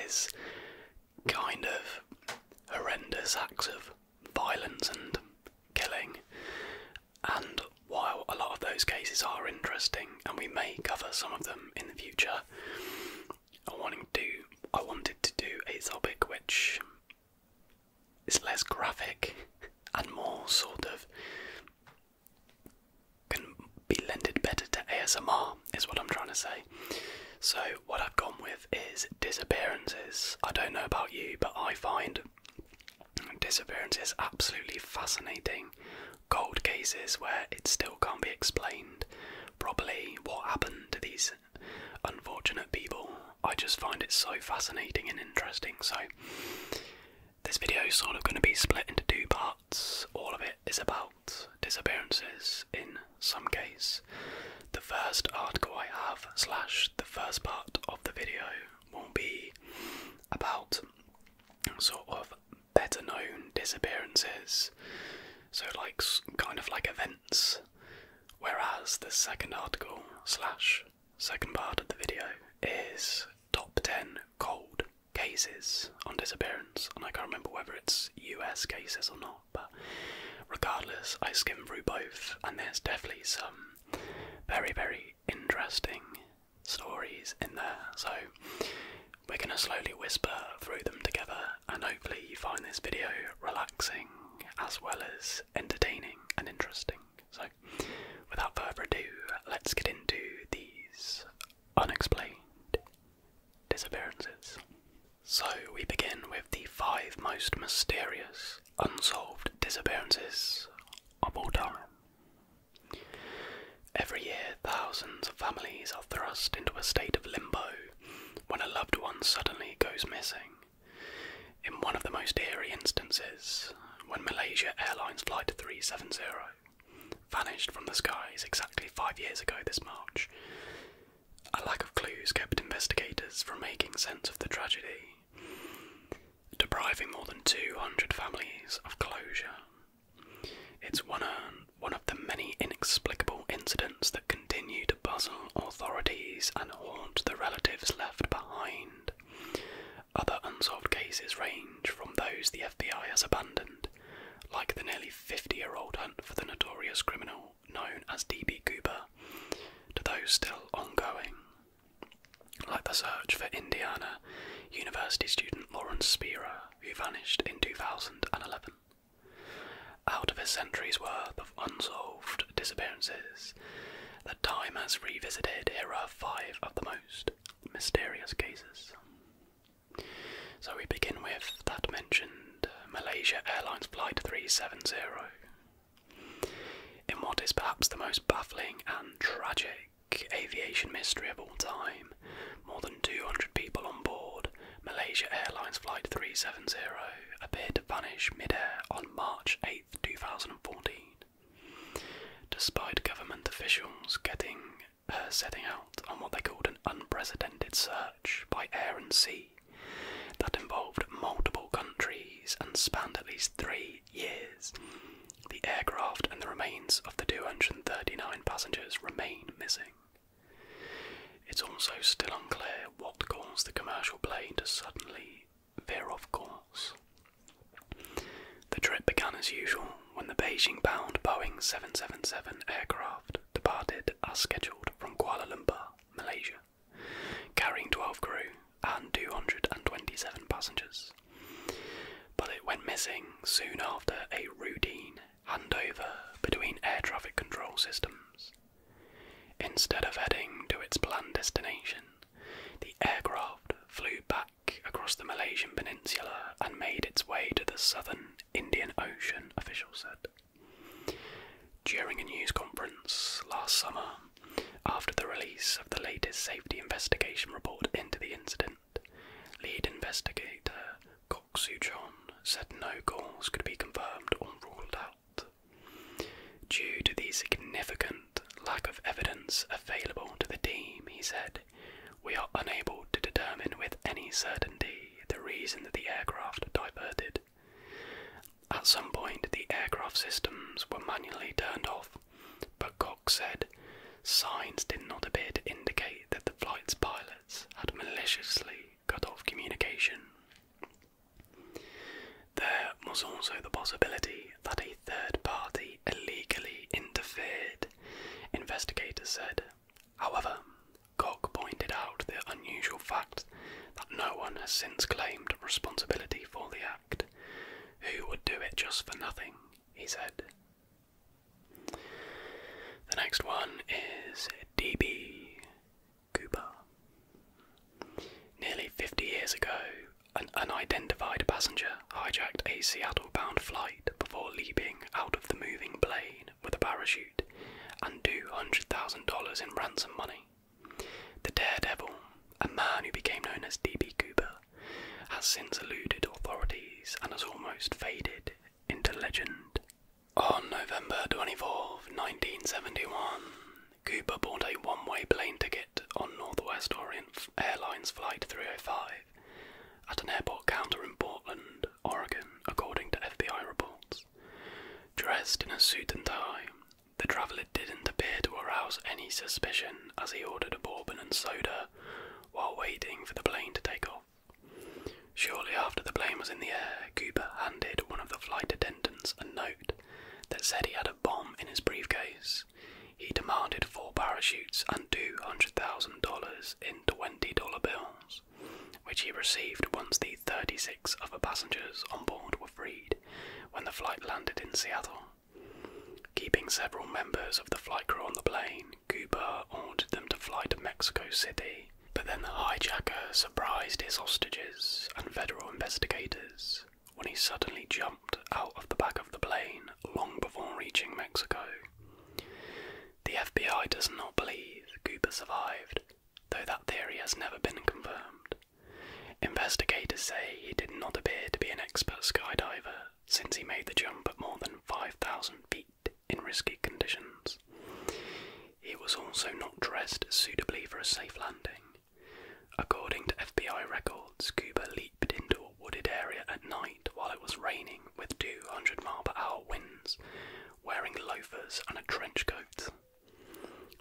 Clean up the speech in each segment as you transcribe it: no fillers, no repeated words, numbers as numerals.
is kind of horrendous acts of violence and killing. And while a lot of those cases are interesting, and we may cover some of them in the future, I wanted to do a topic which is less graphic and more sort of can be lended better to ASMR, is what I'm trying to say. So what I've gone with is disappearances. I don't know about you, but I find disappearances absolutely fascinating. Cold cases where it still can't be explained properly what happened to these unfortunate people. I just find it so fascinating and interesting. So this video is sort of going to be split into two parts. All of it is about disappearances in some case. The first article I have, / the first part of the video, will be about sort of better known disappearances, so like kind of like events, whereas the second article / second part of the video is top 10 cold cases on disappearance, and I can't remember whether it's US cases or not, but regardless, I skimmed through both, and there's definitely some very, very interesting stories in there. So we're going to slowly whisper through them together, and hopefully you find this video relaxing as well as entertaining and interesting. So without further ado, let's get into these unexplained disappearances. So we begin with the 5 most mysterious unsolved disappearances of all time. Every year, thousands of families are thrust into a state of limbo when a loved one suddenly goes missing. In one of the most eerie instances, when Malaysia Airlines Flight 370 vanished from the skies exactly 5 years ago this March, a lack of clues kept investigators from making sense of the tragedy, depriving more than 200 families of closure. It's one of the many inexplicable incidents that continue to puzzle authorities and haunt the relatives left behind. Other unsolved cases range from those the FBI has abandoned, like the nearly 50-year-old hunt for the notorious criminal known as D.B. Cooper, to those still ongoing, like the search for Indiana University student Lawrence Spiro, who vanished in 2011. Out of a century's worth of unsolved disappearances that time has revisited, here are 5 of the most mysterious cases. So we begin with that mentioned Malaysia Airlines Flight 370. In what is perhaps the most baffling and tragic aviation mystery of all time, more than 200 people on board Malaysia Airlines Flight 370 appeared to vanish mid-air on March 8, 2014. Despite government officials setting out on what they called an unprecedented search by air and sea that involved multiple countries and spanned at least 3 years, the aircraft and the remains of the 239 passengers remain missing. It's also still unclear what caused the commercial plane to suddenly veer off course. The trip began as usual when the Beijing-bound Boeing 777 aircraft departed as scheduled from Kuala Lumpur, Malaysia, carrying 12 crew and 227 passengers. But it went missing soon after a routine handover between air traffic control systems. Instead of heading to its planned destination, the aircraft flew back across the Malaysian peninsula and made its way to the southern Indian Ocean, officials said. During a news conference last summer, after the release of the latest safety investigation report into the incident, lead investigator Kok Soo-chon said no cause could be confirmed or ruled out. Due to the significant lack of evidence available to the team, he said, we are unable to determine with any certainty the reason that the aircraft diverted. At some point, the aircraft systems were manually turned off, but Cox said signs did not appear to indicate that the flight's pilots had maliciously cut off communication no one has since claimed responsibility for the act. Who would do it just for nothing, he said. The next one is D.B. Cooper. Nearly 50 years ago, an unidentified passenger hijacked a Seattle-bound flight before leaping out of the moving plane with a parachute and $200,000 in ransom money. The daredevil, a man who became known as D.B. Cooper, has since eluded authorities and has almost faded into legend. On November 24, 1971, Cooper bought a one-way plane ticket on Northwest Orient Airlines Flight 305 at an airport counter in Portland, Oregon, according to FBI reports. Dressed in a suit and tie, the traveller didn't appear to arouse any suspicion as he ordered a bourbon and soda while waiting for the plane to take off. Shortly after the plane was in the air, Cooper handed one of the flight attendants a note that said he had a bomb in his briefcase. He demanded 4 parachutes and $200,000 in $20 bills, which he received once the 36 other passengers on board were freed when the flight landed in Seattle. Keeping several members of the flight crew on the plane, Cooper ordered them to fly to Mexico City, but then the hijacker surprised his hostages and federal investigators when he suddenly jumped out of the back of the plane long before reaching Mexico. The FBI does not believe Cooper survived, though that theory has never been confirmed. Investigators say he did not appear to be an expert skydiver, since he made the jump at more than 5,000 feet in risky conditions. He was also not dressed suitably for a safe landing. According to FBI records, Cooper leaped into a wooded area at night while it was raining with 200-mile-per-hour winds, wearing loafers and a trench coat.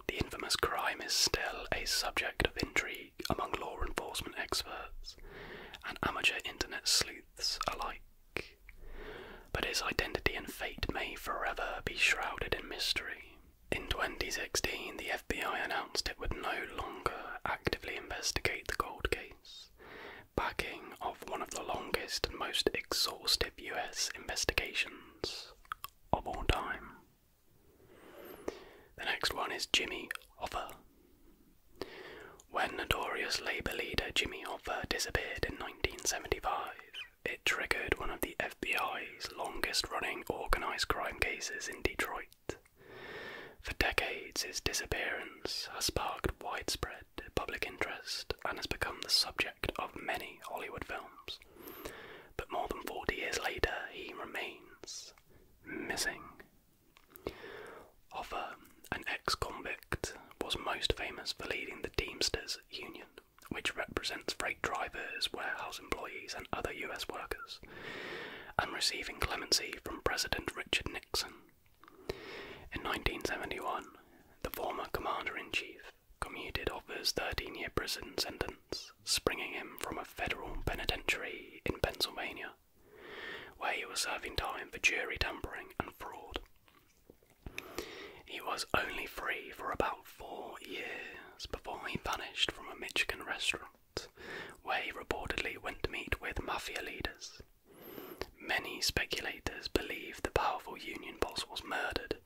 The infamous crime is still a subject of intrigue among law enforcement experts and amateur internet sleuths alike. But his identity and fate may forever be shrouded in mystery. In 2016, the FBI announced it would no longer actively investigate the cold case, backing off one of the longest and most exhaustive US investigations of all time. The next one is Jimmy Hoffa. When notorious Labour leader Jimmy Hoffa disappeared in 1975, it triggered one of the FBI's longest-running organised crime cases in Detroit. For decades, his disappearance has sparked widespread public interest and has become the subject of many Hollywood films. But more than 40 years later, he remains missing. Hoffa, an ex-convict, was most famous for leading the Teamsters Union, which represents freight drivers, warehouse employees and other US workers, and receiving clemency from President Richard Nixon. In 1971, the former Commander-in-Chief commuted Hoffa's 13-year prison sentence, springing him from a federal penitentiary in Pennsylvania, where he was serving time for jury tampering and fraud. He was only free for about 4 years before he vanished from a Michigan restaurant, where he reportedly went to meet with mafia leaders. Many speculators believe the powerful union boss was murdered,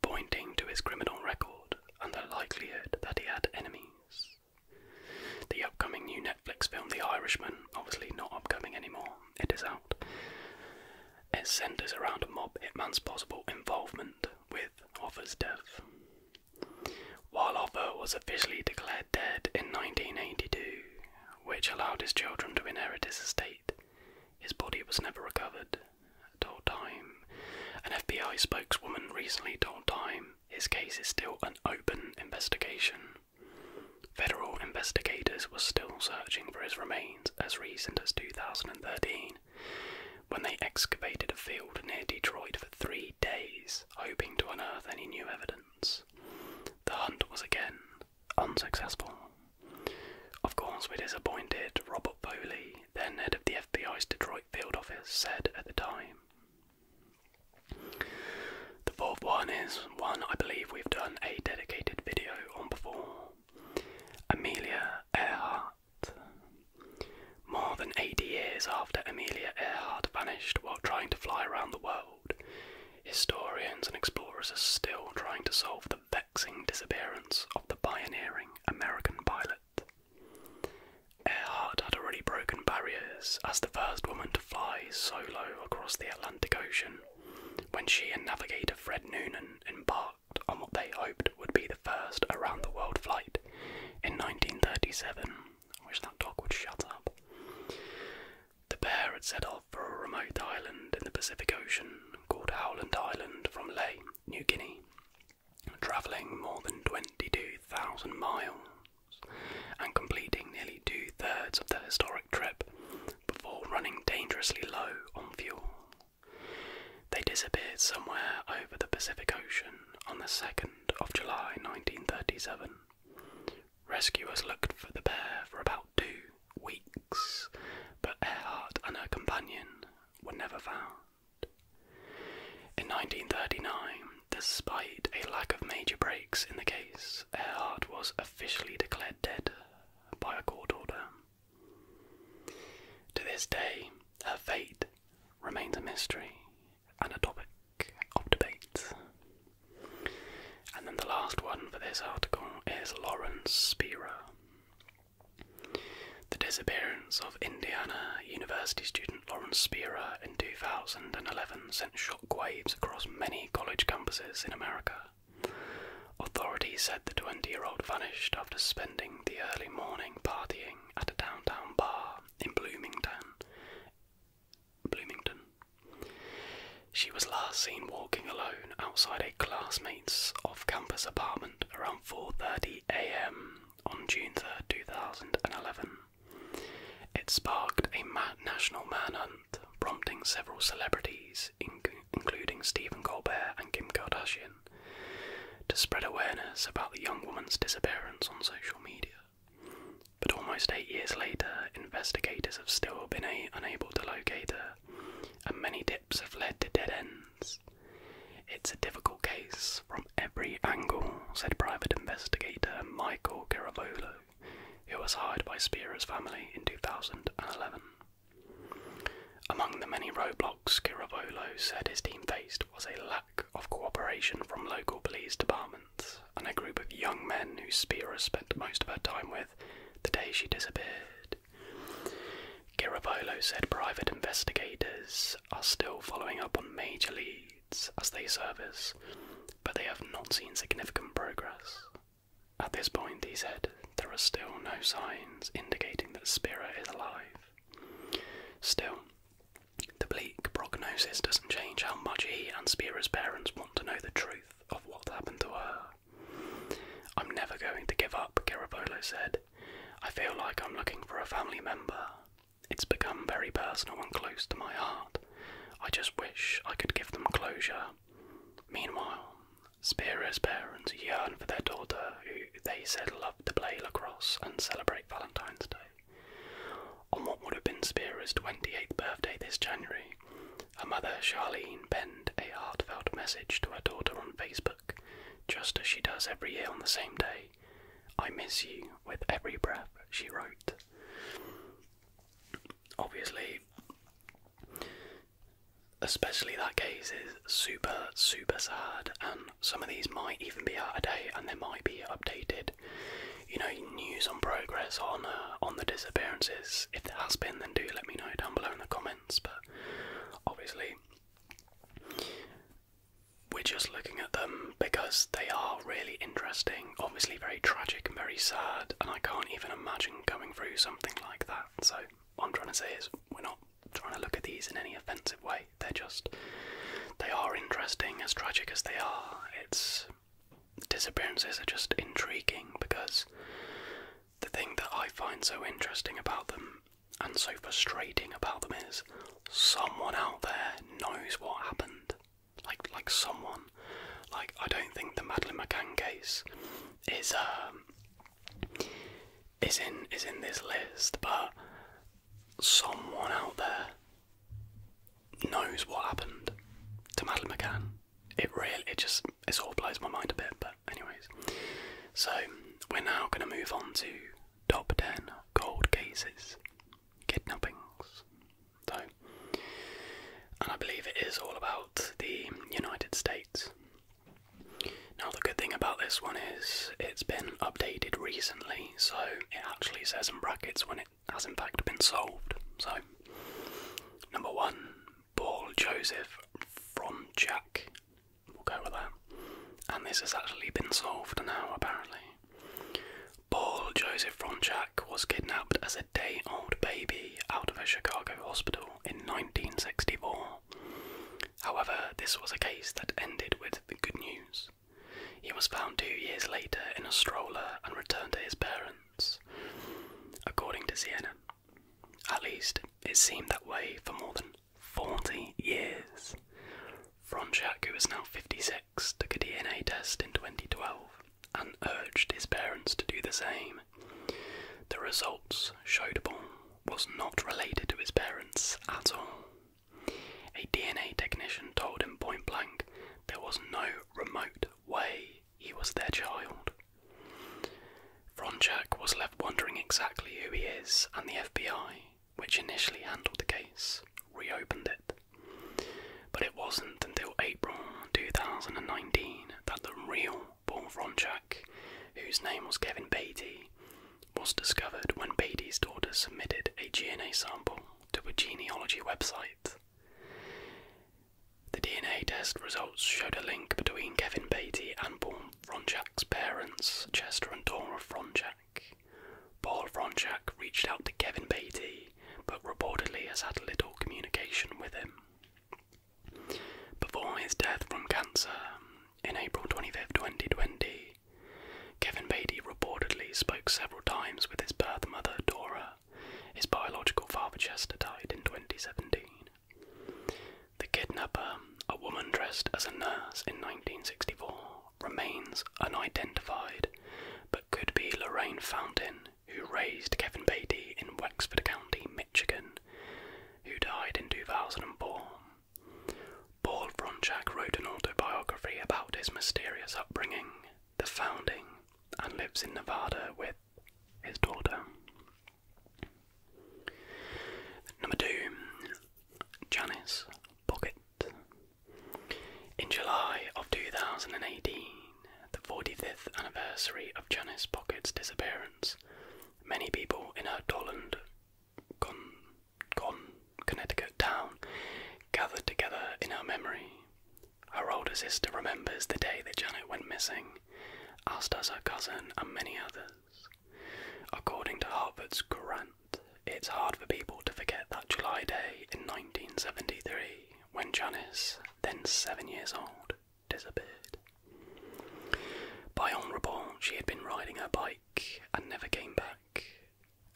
pointing to his criminal record and the likelihood that he had enemies. The upcoming new Netflix film The Irishman, obviously not upcoming anymore, it is out. It centres around a mob hitman's possible involvement with Hoffa's death. While Hoffa was officially declared dead in 1982, which allowed his children to inherit his estate, his body was never recovered, told Time. An FBI spokeswoman recently told Time his case is still an open investigation. Federal investigators were still searching for his remains as recent as 2013, when they excavated a field near Detroit for 3 days, hoping to unearth any new evidence. The hunt was again unsuccessful. Of course, we're disappointed, Robert Foley, then head of the FBI's Detroit field office, said at the time. The fourth one is one I believe we've done a dedicated video on before. Amelia Earhart. 80 years after Amelia Earhart vanished while trying to fly around the world, historians and explorers are still trying to solve the vexing disappearance of the pioneering American pilot. Earhart had already broken barriers as the first woman to fly solo across the Atlantic Ocean when she and navigator Fred Noonan embarked on what they hoped would be the first around-the-world flight in 1937. I wish that dog would shut up. The pair had set off for a remote island in the Pacific Ocean called Howland Island from Lae, New Guinea, travelling more than 22,000 miles and completing nearly two-thirds of the historic trip before running dangerously low on fuel. They disappeared somewhere over the Pacific Ocean on the 2nd of July 1937. Rescuers looked for the pair for about 2 weeks, but Earhart and her companion were never found. In 1939, despite a lack of major breaks in the case, Earhart was officially declared dead by a court order. To this day, her fate remains a mystery and a topic of debate. And then the last one for this article is Lawrence Spiro. The disappearance of Indiana University student Lawrence Spiro in 2011 sent shockwaves across many college campuses in America. Authorities said the 20-year-old vanished after spending the early morning partying at a downtown bar in Bloomington. She was last seen walking alone outside a classmate's off-campus apartment around 4:30 a.m. on June 3rd, 2011. It sparked a national manhunt, prompting several celebrities, including Stephen Colbert and Kim Kardashian, to spread awareness about the young woman's disappearance on social media. But almost 8 years later, investigators have still been unable to locate her, and many tips have led to dead ends. It's a difficult case from every angle, said private investigator Michael Garavolo, who was hired by Spiro's family in 2011. Among the many roadblocks Garavolo said his team faced was a lack of cooperation from local police departments and a group of young men who Spiro spent most of her time with the day she disappeared. Garavolo said private investigators are still following up on major leads as they surface, but they have not seen significant progress. At this point, he said, there are still no signs indicating that Spiro is alive. Still, the bleak prognosis doesn't change how much he and Spiro's parents want to know the truth of what happened to her. I'm never going to give up, Garavolo said. I feel like I'm looking for a family member. It's become very personal and close to my heart. I just wish I could give them closure. Meanwhile, Spiro's parents yearn for their daughter, who they said loved to play lacrosse and celebrate Valentine's Day. On what would have been Spiro's 28th birthday this January, her mother Charlene penned a heartfelt message to her daughter on Facebook, just as she does every year on the same day. I miss you with every breath, she wrote. Obviously, especially that case is super sad, and some of these might even be out of date, and there might be updated, news on progress on the disappearances. If there has been, then do let me know down below in the comments. But obviously, we're just looking at them because they are really interesting, obviously very tragic and very sad, and I can't even imagine going through something like that. So what I'm trying to say is we're not trying to look at these in any offensive way. They are interesting, as tragic as they are. Disappearances are just intriguing because the thing that I find so interesting about them and so frustrating about them is someone out there knows what happened. Like someone. Like, I don't think the Madeleine McCann case is in this list, but someone out there knows what happened to Madeleine McCann. It sort of blows my mind a bit, but anyways. So, we're now going to move on to top 10 cold cases. Kidnappings. and I believe it is all about the United States. Now the good thing about this one is it's been updated recently, so it actually says in brackets when it has in fact been solved. So, number 1, Paul Joseph Fronczak. We'll go with that. And this has actually been solved now, apparently. Paul Joseph Fronczak was kidnapped as a day-old baby out of a Chicago hospital in 1964. However, this was a case that ended with the good news. He was found 2 years later in a stroller and returned to his parents, according to CNN. At least, it seemed that way for more than 40 years. Fronczak, who is now 56, took a DNA test in 2012 and urged his parents to do the same. The results showed Paul was not related to his parents at all. A DNA technician told him point blank there was no remote way he was their child. Fronczak was left wondering exactly who he is, and the FBI, which initially handled the case, reopened it. But it wasn't until April 2019 that the real Paul Fronczak, whose name was Kevin Beatty, was discovered when Beatty's daughter submitted a DNA sample to a genealogy website. The DNA test results showed a link between Kevin Beatty and Paul Fronczak's parents, Chester and Dora Fronczak. Paul Fronczak reached out to Kevin Beatty, but reportedly has had little communication with him. Before his death from cancer, in April 25, 2020, Kevin Beatty reportedly spoke several times with his birth mother, Dora. His biological father, Chester, died in 2017. The kidnapper, a woman dressed as a nurse in 1964, remains unidentified, but could be Lorraine Fountain, who raised Kevin Beatty in Wexford County, Michigan, who died in 2004. Paul Fronczak wrote an autobiography about his mysterious upbringing, the founding, and lives in Nevada with his daughter. Number 2. Janice Pocket. In July of 2018, the 45th anniversary of Janice Pocket's disappearance, many people in her Dolland, Connecticut town gathered together in her memory. Her older sister remembers the day that Janet went missing, as does her cousin and many others. According to Harvard's Courant, it's hard for people to forget that July day in 1973 when Janice, then 7 years old, disappeared. By all report, she had been riding her bike and never came back.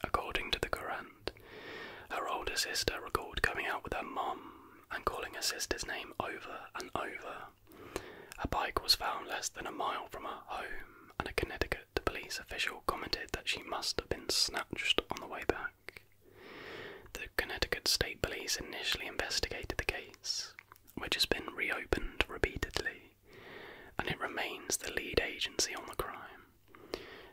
According to the Courant, her older sister recalled coming out with her mum and calling her sister's name over and over. Her bike was found less than a mile from her home, and a Connecticut police official commented that she must have been snatched on the way back. The Connecticut State Police initially investigated the case, which has been reopened repeatedly, and it remains the lead agency on the crime.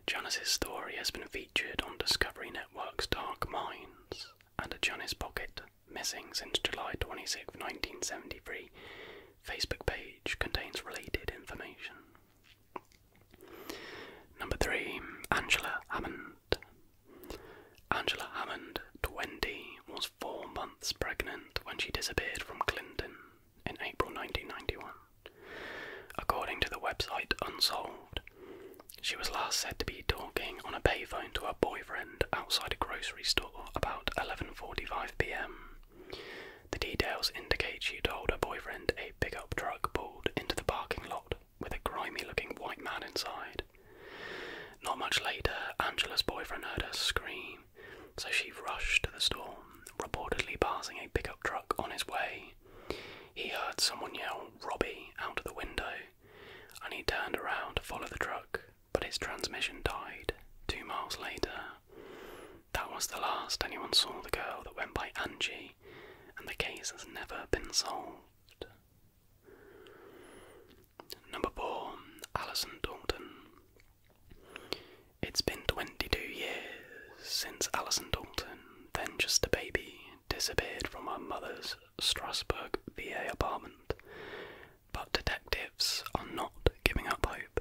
Janice's story has been featured on Discovery Network's Dark Minds, and a Janice Pocket, missing since July 26, 1973, Facebook page contains related information. Number 3. Angela Hammond. Angela Hammond, 20, was 4 months pregnant when she disappeared from Clinton in April 1991. According to the website Unsolved, she was last said to be talking on a payphone to her boyfriend outside a grocery store about 11:45 p.m. The details indicate she told her boyfriend a pickup truck pulled into the parking lot with a grimy-looking white man inside. Not much later, Angela's boyfriend heard her scream, so she rushed to the store, reportedly passing a pickup truck on his way. He heard someone yell, "Robbie," out of the window, and he turned around to follow the truck, but his transmission died 2 miles later. That was the last anyone saw the girl that went by Angie, and the case has never been solved. Number 4. Allison Dalton. It's been 22 years since Allison Dalton, then just a baby, disappeared from her mother's Strasbourg, VA apartment, but detectives are not giving up hope.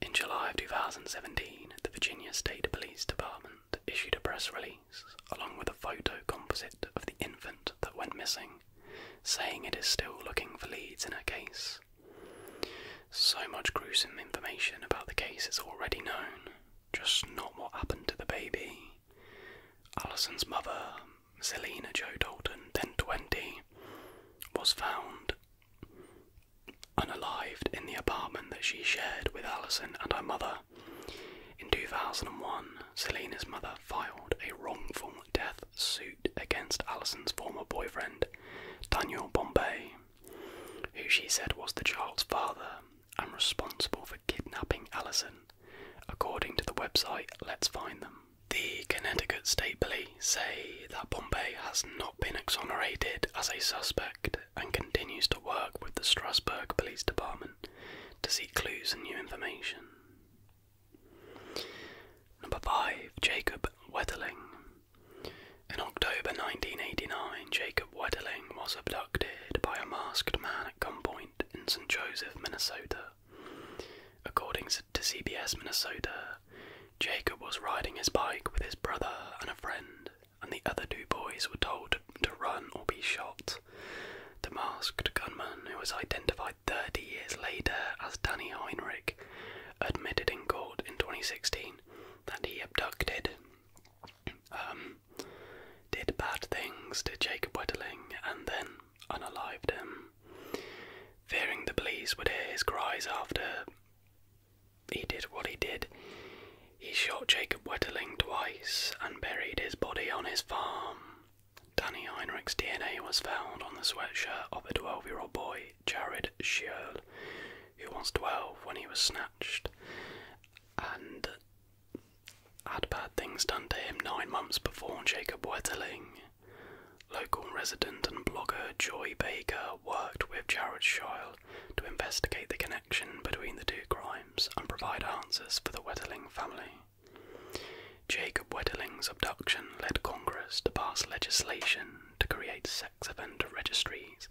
In July of 2017, the Virginia State Police Department issued a press release along with a photo composite of the infant that went missing, saying it is still looking for leads in her case. So much gruesome information about the case is already known, just not what happened to the baby. Allison's mother, Selena Jo Dalton, then 20, was found unalived in the apartment that she shared with Allison and her mother. In 2001, Selena's mother filed a wrongful death suit against Allison's former boyfriend, Daniel Bombay, who she said was the child's father and responsible for kidnapping Allison, according to the website Let's Find Them. The Connecticut State Police say that Bombay has not been exonerated as a suspect and continues to work with the Strasbourg Police Department to seek clues and new information. Number 5. Jacob Wetterling. In October 1989, Jacob Wetterling was abducted by a masked man at gunpoint in St. Joseph, Minnesota. According to CBS Minnesota, Jacob was riding his bike with his brother and a friend, and the other two boys were told to run or be shot. The masked gunman, who was identified 30 years later as Danny Heinrich, admitted in court in 2016 that he did bad things to Jacob Wetterling and then unalived him. Fearing the police would hear his cries after he did what he did, he shot Jacob Wetterling twice and buried his body on his farm. Danny Heinrich's DNA was found on the sweatshirt of a 12-year-old boy, Jared Scherl, who was 12 when he was snatched, and had bad things done to him 9 months before Jacob Wetterling. Local resident and blogger Joy Baker worked with Jared Scherl to investigate the connection between the two crimes and provide answers for the Wetterling family. Jacob Wetterling's abduction led Congress to pass legislation to create sex offender registries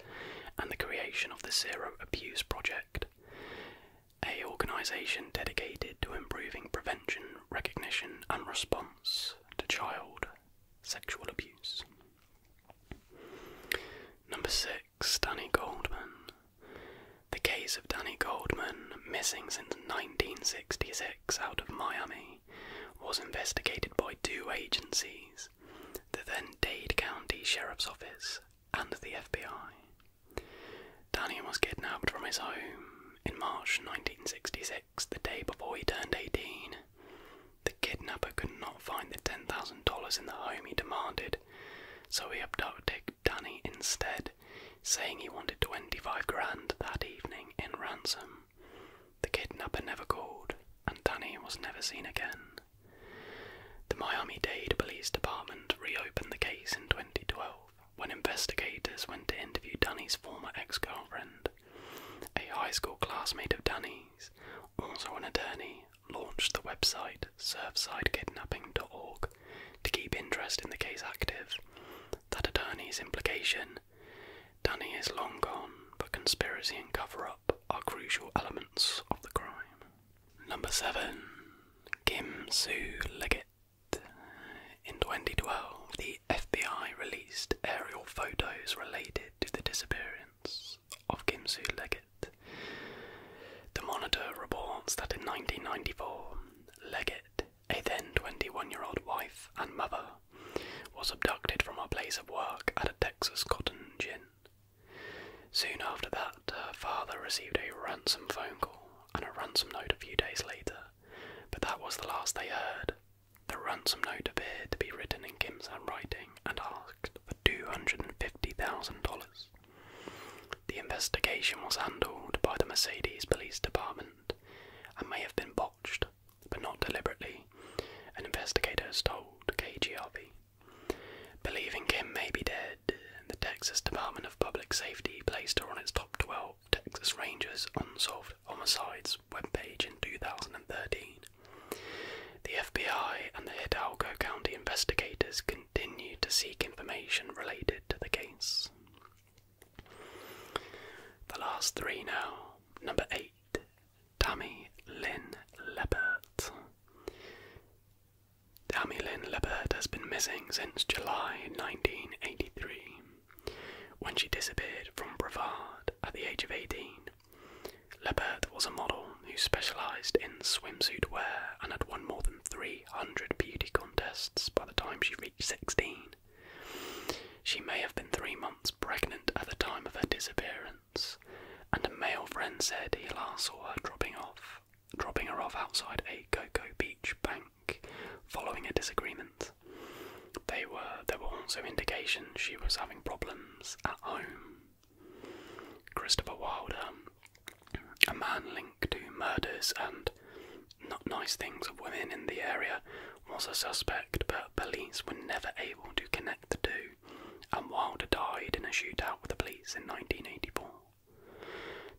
and the creation of the Zero Abuse Project, an organisation dedicated to improving prevention, recognition and response to child sexual abuse. Number 6. Danny Goldman. The case of Danny Goldman, missing since 1966 out of Miami, was investigated by 2 agencies, the then Dade County Sheriff's Office and the FBI. Danny was kidnapped from his home in March 1966, the day before he turned 18. The kidnapper could not find the $10,000 in the home he demanded, so he abducted Danny instead, saying he wanted 25 grand that evening in ransom. The kidnapper never called, and Danny was never seen again. The Miami-Dade Police Department reopened the case in 2012 when investigators went to interview Danny's former ex-girlfriend. A high school classmate of Danny's, also an attorney, launched the website surfsidekidnapping.org to keep interest in the case active. That attorney's implication: Danny is long gone, but conspiracy and cover-up are crucial elements of the crime. Number 7. Soo Leggett. In 2012, the FBI released aerial photos related to the disappearance of Soo Leggett. The Monitor reports that in 1994, Leggett, a then 21-year-old wife and mother, was abducted from her place of work at a Texas cotton gin. Soon after that, her father received a ransom phone call and a ransom note a few days later, but that was the last they heard. The ransom note appeared to be written in Kim's handwriting and asked for $250,000. The investigation was handled by the Mercedes Police Department and may have been botched, but not deliberately, an investigator has told KGRV. Believing Kim may be dead, the Texas Department of Public Safety placed her on its top 12 Texas Rangers Unsolved Homicides webpage in 2013. The FBI and the Hidalgo County investigators continue to seek information information related to the case. The last three now. Number 8, Tammy Lynn Leppert. Tammy Lynn Leppert has been missing since July 1983, when she disappeared from Brevard at the age of 18. Leppert was a model who specialised in swimsuit wear and had won more than 300 beauty contests by the time she reached 16. She may have been 3 months pregnant at the time of her disappearance, and a male friend said he last saw her dropping her off outside a Cocoa Beach bank following a disagreement. There were also indications she was having problems at home. Christopher Wilder, a man linked to murders and not nice things of women in the area, was a suspect, but police were never able to connect the two, and Wilder died in a shootout with the police in 1984.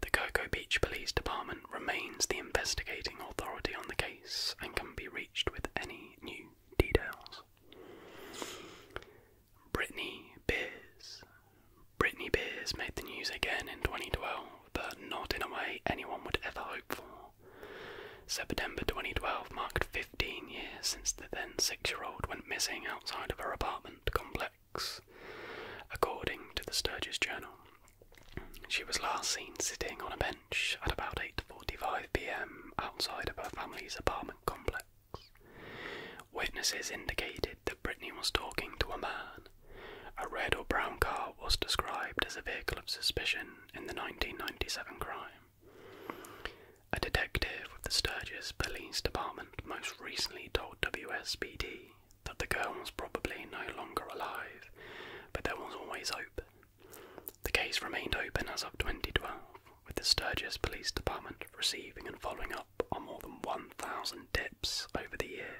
The Cocoa Beach Police Department remains the investigating authority on the case and can be reached with any new details. Britney Beers. Britney Beers made the news again in 2012, but not in a way anyone would ever hope for. September 2012 marked 15 years since the then 6-year-old went missing outside of her apartment complex, according to the Sturgis Journal. She was last seen sitting on a bench at about 8:45 p.m. outside of her family's apartment complex. Witnesses indicated that Britney was talking to a man. A red or brown car was described as a vehicle of suspicion in the 1997 crime. A detective with the Sturgis Police Department most recently told WSBT that the girl was probably no longer alive, but there was always hope. The case remained open as of 2012, with the Sturgis Police Department receiving and following up on more than 1,000 tips over the year.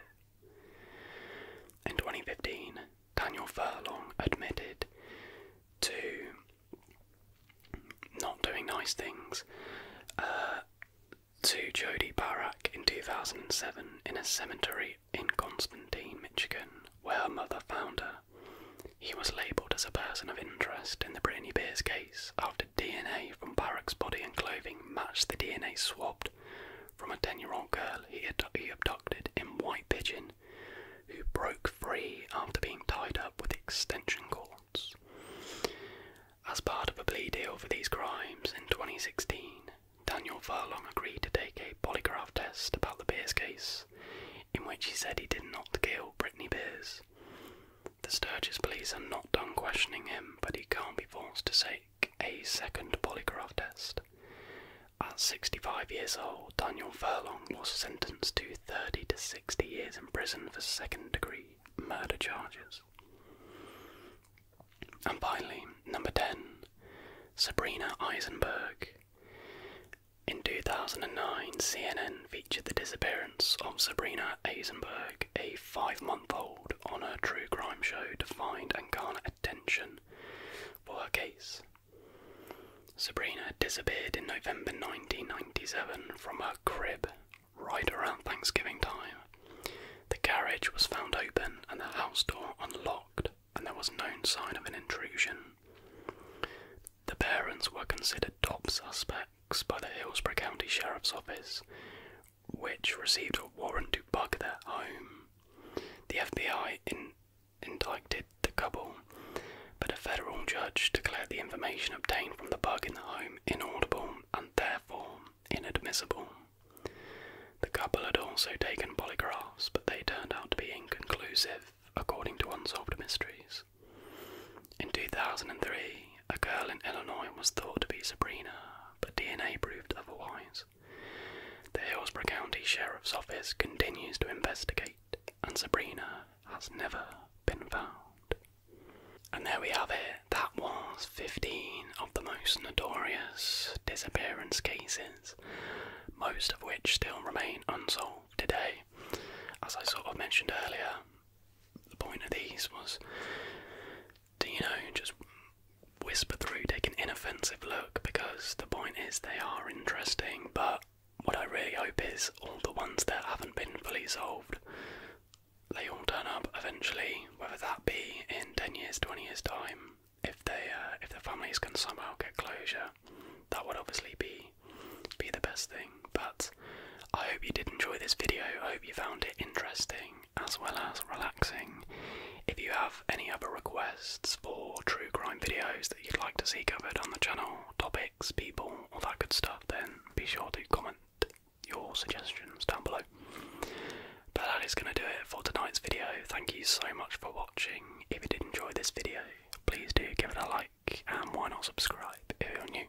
In 2015, Daniel Furlong admitted to not doing nice things to Jodi Barak in 2007 in a cemetery in Constantine, Michigan, where her mother found her. He was labelled as a person of interest in the Britney Beers case after DNA from Barak's body and clothing matched the DNA swabbed from a 10-year-old girl he abducted in White Pigeon, who broke free after being tied up with extension cords. As part of a plea deal for these crimes in 2016, Daniel Furlong agreed to take a polygraph test about the Beers case, in which he said he did not kill Britney Beers. The Sturgis police are not done questioning him, but he can't be forced to take a second polygraph test. At 65 years old, Daniel Furlong was sentenced to 30 to 60 years in prison for second-degree murder charges. And finally, number 10, Sabrina Eisenberg. In 2009, CNN featured the disappearance of Sabrina Eisenberg, a 5-month-old, on a true crime show to find and garner attention for her case. Sabrina disappeared in November 1997 from her crib right around Thanksgiving time. The garage was found open and the house door unlocked, and there was no sign of an intrusion. The parents were considered top suspects by the Hillsborough County Sheriff's Office, which received a warrant to bug their home. The FBI indicted the couple, but a federal judge declared the information obtained from the bug in the home inaudible and therefore inadmissible. The couple had also taken polygraphs, but they turned out to be inconclusive, according to Unsolved Mysteries. In 2003, a girl in Illinois was thought to be Sabrina, but DNA proved otherwise. The Hillsborough County Sheriff's Office continues to investigate, and Sabrina has never been found. And there we have it. That was 15 of the most notorious disappearance cases, most of which still remain unsolved today. As I sort of mentioned earlier, the point of these was to, just whisper through, take an inoffensive look, because the point is they are interesting, but what I really hope is all the ones that haven't been fully solved, they all turn up eventually, whether that be in 10 years, 20 years suggests for true crime videos that you'd like to see covered on the channel, topics, people, all that good stuff, then be sure to comment your suggestions down below. But that is going to do it for tonight's video. Thank you so much for watching. If you did enjoy this video, please do give it a like, and why not subscribe if you're new.